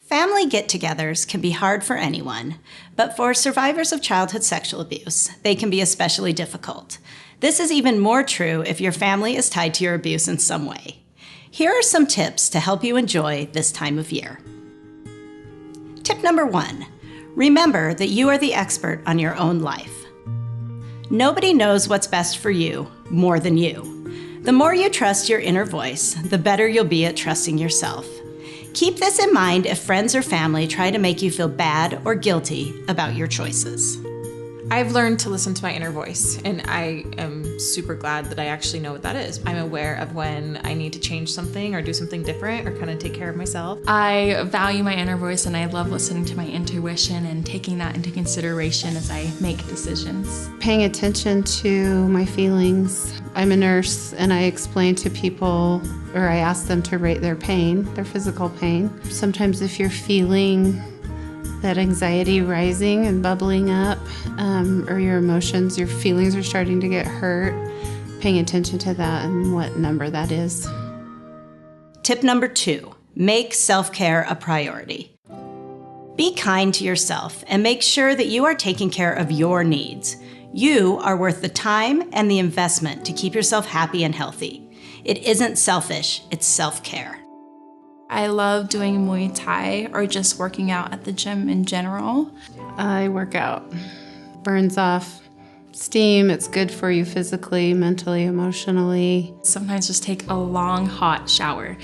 Family get-togethers can be hard for anyone, but for survivors of childhood sexual abuse, they can be especially difficult. This is even more true if your family is tied to your abuse in some way. Here are some tips to help you enjoy this time of year. Tip number 1, remember that you are the expert on your own life. Nobody knows what's best for you more than you. The more you trust your inner voice, the better you'll be at trusting yourself. Keep this in mind if friends or family try to make you feel bad or guilty about your choices. I've learned to listen to my inner voice, and I am super glad that I actually know what that is. I'm aware of when I need to change something or do something different or kind of take care of myself. I value my inner voice, and I love listening to my intuition and taking that into consideration as I make decisions. Paying attention to my feelings. I'm a nurse, and I explain to people, or I ask them to rate their pain, their physical pain. Sometimes if you're feeling that anxiety rising and bubbling up, or your emotions, your feelings are starting to get hurt, paying attention to that and what number that is. Tip number 2, make self-care a priority. Be kind to yourself and make sure that you are taking care of your needs. You are worth the time and the investment to keep yourself happy and healthy. It isn't selfish, it's self-care. I love doing Muay Thai or just working out at the gym in general. I work out. Burns off steam. It's good for you physically, mentally, emotionally. Sometimes just take a long, hot shower.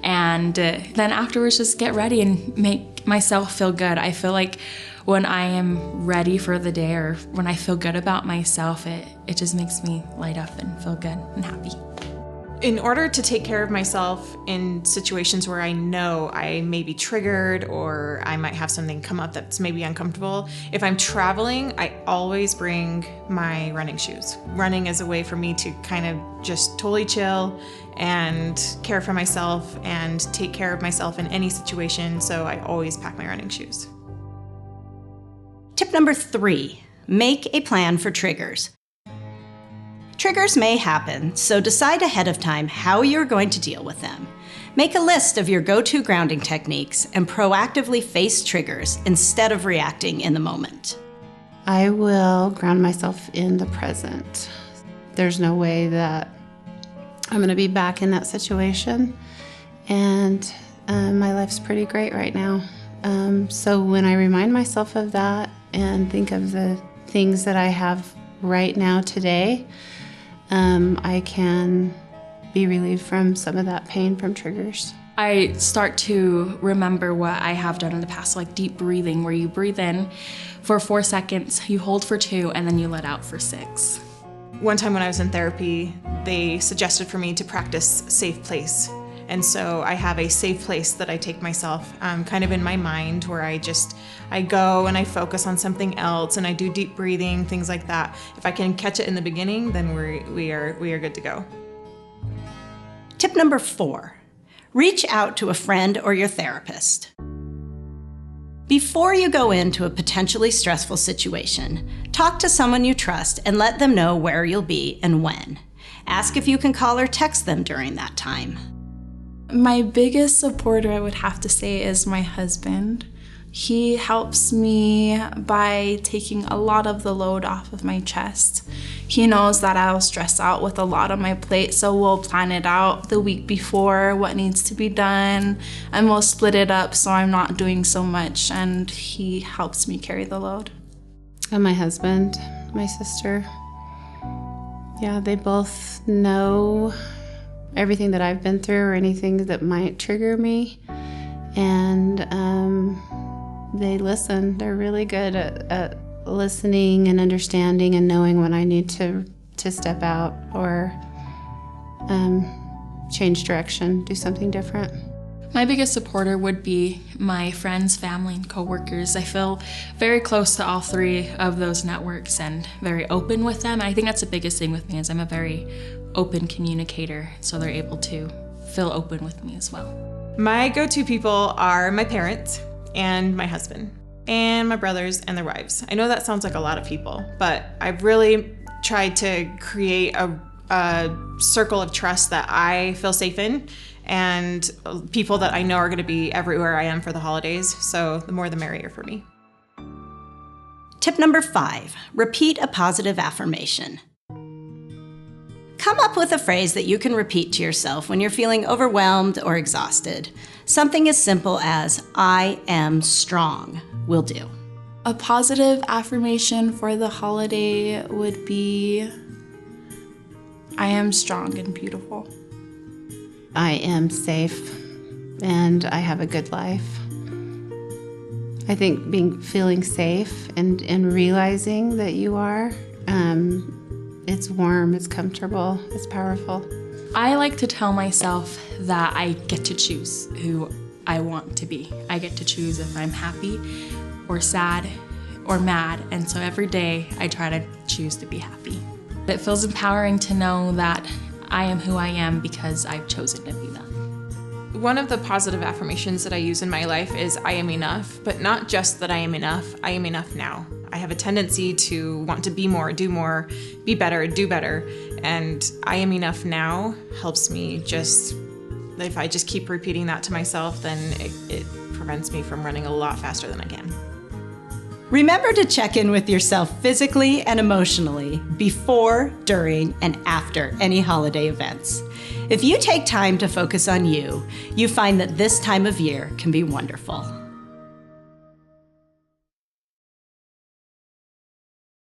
And then afterwards just get ready and make myself feel good. I feel like when I am ready for the day or when I feel good about myself, it just makes me light up and feel good and happy. In order to take care of myself in situations where I know I may be triggered or I might have something come up that's maybe uncomfortable, if I'm traveling, I always bring my running shoes. Running is a way for me to kind of just totally chill and care for myself and take care of myself in any situation, so I always pack my running shoes. Tip number 3, make a plan for triggers. Triggers may happen, so decide ahead of time how you're going to deal with them. Make a list of your go-to grounding techniques and proactively face triggers instead of reacting in the moment. I will ground myself in the present. There's no way that I'm going to be back in that situation, and my life's pretty great right now. So when I remind myself of that and think of the things that I have right now today, I can be relieved from some of that pain from triggers. I start to remember what I have done in the past, like deep breathing, where you breathe in for 4 seconds, you hold for 2, and then you let out for 6. One time when I was in therapy, they suggested for me to practice safe place. And so I have a safe place that I take myself kind of in my mind where I go and I focus on something else and I do deep breathing, things like that. If I can catch it in the beginning, then we are good to go. Tip number 4, reach out to a friend or your therapist. Before you go into a potentially stressful situation, talk to someone you trust and let them know where you'll be and when. Ask if you can call or text them during that time. My biggest supporter, I would have to say, is my husband. He helps me by taking a lot of the load off of my chest. He knows that I'll stress out with a lot on my plate, so we'll plan it out the week before, what needs to be done, and we'll split it up so I'm not doing so much, and he helps me carry the load. And my husband, my sister, yeah, they both know everything that I've been through or anything that might trigger me, and they listen. They're really good at listening and understanding and knowing when I need to step out or change direction, do something different. My biggest supporter would be my friends, family, and coworkers. I feel very close to all 3 of those networks and very open with them. And I think that's the biggest thing with me is I'm a very open communicator, so they're able to feel open with me as well. My go-to people are my parents and my husband and my brothers and their wives. I know that sounds like a lot of people, but I've really tried to create a circle of trust that I feel safe in and people that I know are going to be everywhere I am for the holidays. So the more the merrier for me. Tip number 5, repeat a positive affirmation. Come up with a phrase that you can repeat to yourself when you're feeling overwhelmed or exhausted. Something as simple as, I am strong, will do. A positive affirmation for the holiday would be, I am strong and beautiful. I am safe and I have a good life. I think feeling safe and realizing that you are, it's warm, it's comfortable, it's powerful. I like to tell myself that I get to choose who I want to be. I get to choose if I'm happy or sad or mad, and so every day I try to choose to be happy. It feels empowering to know that I am who I am because I've chosen to be that. One of the positive affirmations that I use in my life is I am enough, but not just that I am enough now. I have a tendency to want to be more, do more, be better, do better, and I am enough now helps me if I just keep repeating that to myself, then it prevents me from running a lot faster than I can. Remember to check in with yourself physically and emotionally before, during, and after any holiday events. If you take time to focus on you, you find that this time of year can be wonderful.